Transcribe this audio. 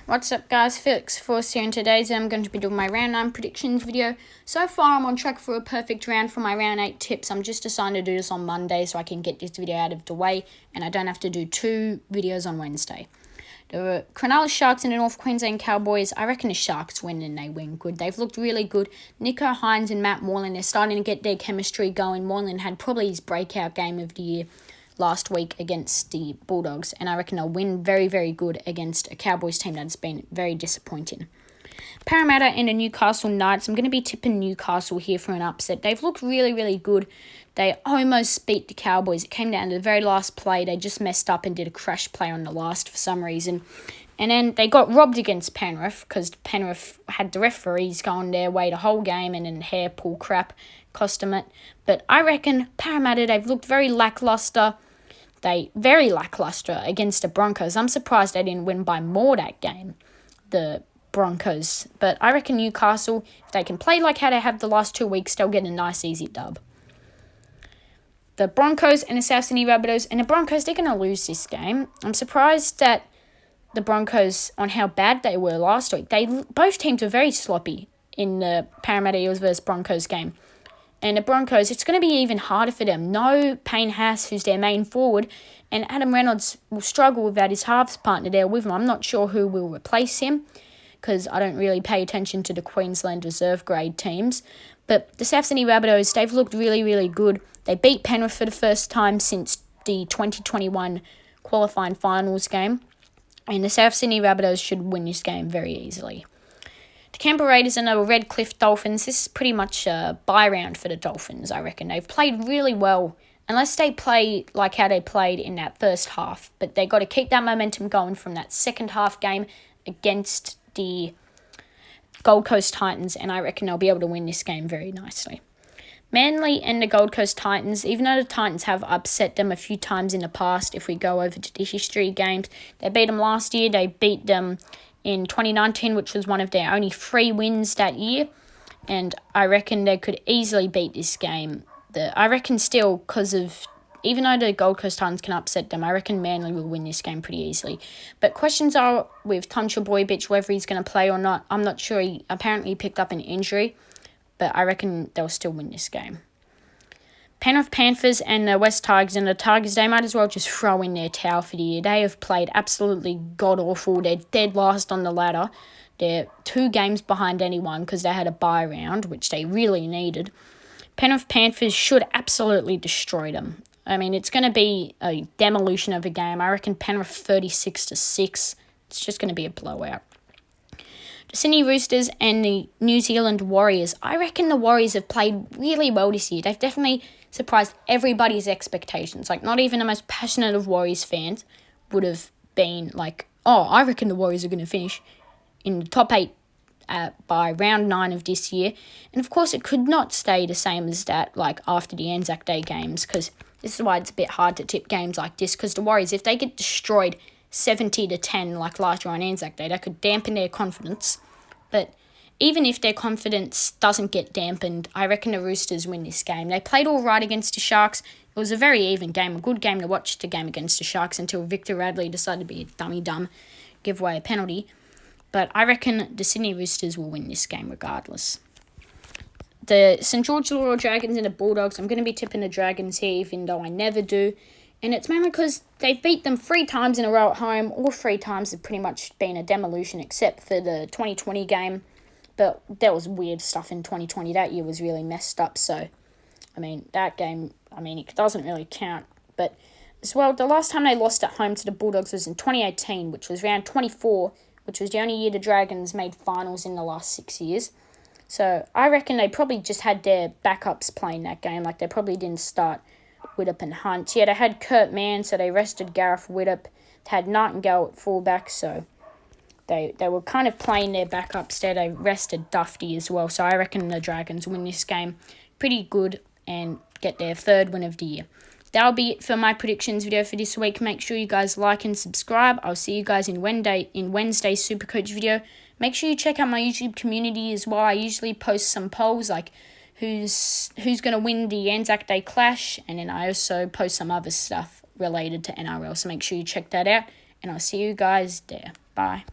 What's up guys, Felix Force here, and today I'm going to be doing my round 9 predictions video. So far I'm on track for a perfect round for my round 8 tips. I'm just deciding to do this on Monday so I can get this video out of the way and I don't have to do 2 videos on Wednesday. The Cronulla Sharks and the North Queensland Cowboys, I reckon the Sharks win and they win good. They've looked really good. Nico Hines and Matt Moreland, they're starting to get their chemistry going. Moreland had probably his breakout game of the year last week against the Bulldogs, and I reckon they'll win very, very good against a Cowboys team that's been very disappointing. Parramatta and the Newcastle Knights, I'm going to be tipping Newcastle here for an upset. They've looked really, really good. They almost beat the Cowboys. It came down to the very last play. They just messed up and did a crash play on the last for some reason. And then they got robbed against Penrith because Penrith had the referees going their way the whole game and then hair pull crap cost them it. But I reckon Parramatta, they've looked very lacklustre. Very lacklustre against the Broncos. I'm surprised they didn't win by more that game, the Broncos. But I reckon Newcastle, if they can play like how they have the last 2 weeks, they'll get a nice, easy dub. The Broncos and the South Sydney Rabbitohs, and the Broncos, they're going to lose this game. I'm surprised that the Broncos, on how bad they were last week, both teams were very sloppy in the Parramatta Eels versus Broncos game. And the Broncos, it's going to be even harder for them. No Payne Haas, who's their main forward, and Adam Reynolds will struggle without his halves partner there with him. I'm not sure who will replace him because I don't really pay attention to the Queensland reserve grade teams. But the South Sydney Rabbitohs, they've looked really, really good. They beat Penrith for the first time since the 2021 qualifying finals game. And the South Sydney Rabbitohs should win this game very easily. The Canberra Raiders and the Redcliffe Dolphins, this is pretty much a bye round for the Dolphins, I reckon. They've played really well, unless they play like how they played in that first half. But they've got to keep that momentum going from that second half game against the Gold Coast Titans, and I reckon they'll be able to win this game very nicely. Manly and the Gold Coast Titans, even though the Titans have upset them a few times in the past, if we go over to the history games, they beat them last year, they beat them in 2019, which was one of their only 3 wins that year. And I reckon they could easily beat this game. I reckon still, because of, even though the Gold Coast Titans can upset them, I reckon Manly will win this game pretty easily. But questions are with Tom Trbojevic, whether he's going to play or not. I'm not sure. He apparently picked up an injury, but I reckon they'll still win this game. Penrith Panthers and the West Tigers, and the Tigers, they might as well just throw in their towel for the year. They have played absolutely god-awful. They're dead last on the ladder. They're 2 games behind anyone because they had a bye round, which they really needed. Penrith Panthers should absolutely destroy them. I mean, it's going to be a demolition of a game. I reckon Penrith 36-6. It's just going to be a blowout. The Sydney Roosters and the New Zealand Warriors. I reckon the Warriors have played really well this year. They've definitely surprised everybody's expectations. Like, not even the most passionate of Warriors fans would have been like, oh, I reckon the Warriors are going to finish in the top 8 by round 9 of this year. And, of course, it could not stay the same as that, like, after the Anzac Day games, because this is why it's a bit hard to tip games like this, because the Warriors, if they get destroyed 70-10 like last year on Anzac Day, that could dampen their confidence. But even if their confidence doesn't get dampened, I reckon the Roosters win this game. They played all right against the Sharks. It was a very even game, a good game to watch the game against the Sharks until Victor Radley decided to be a dummy-dumb, give away a penalty. But I reckon the Sydney Roosters will win this game regardless. The St. George Illawarra Dragons and the Bulldogs, I'm going to be tipping the Dragons here, even though I never do. And it's mainly because they've beat them 3 times in a row at home. All 3 times have pretty much been a demolition, except for the 2020 game. But there was weird stuff in 2020. That year was really messed up. So, I mean, that game, it doesn't really count. But as well, the last time they lost at home to the Bulldogs was in 2018, which was round 24, which was the only year the Dragons made finals in the last 6 years. So, I reckon they probably just had their backups playing that game. Like, they probably didn't start Widdop and Hunt. Yeah, they had Kurt Mann, so they rested Gareth Widdop. They had Nightingale at fullback, so they were kind of playing their backups there. They rested Dufty as well, so I reckon the Dragons win this game pretty good and get their 3rd win of the year. That'll be it for my predictions video for this week. Make sure you guys like and subscribe. I'll see you guys in Wednesday's Supercoach video. Make sure you check out my YouTube community as well. I usually post some polls like who's going to win the Anzac Day Clash, and then I also post some other stuff related to NRL, so make sure you check that out, and I'll see you guys there. Bye.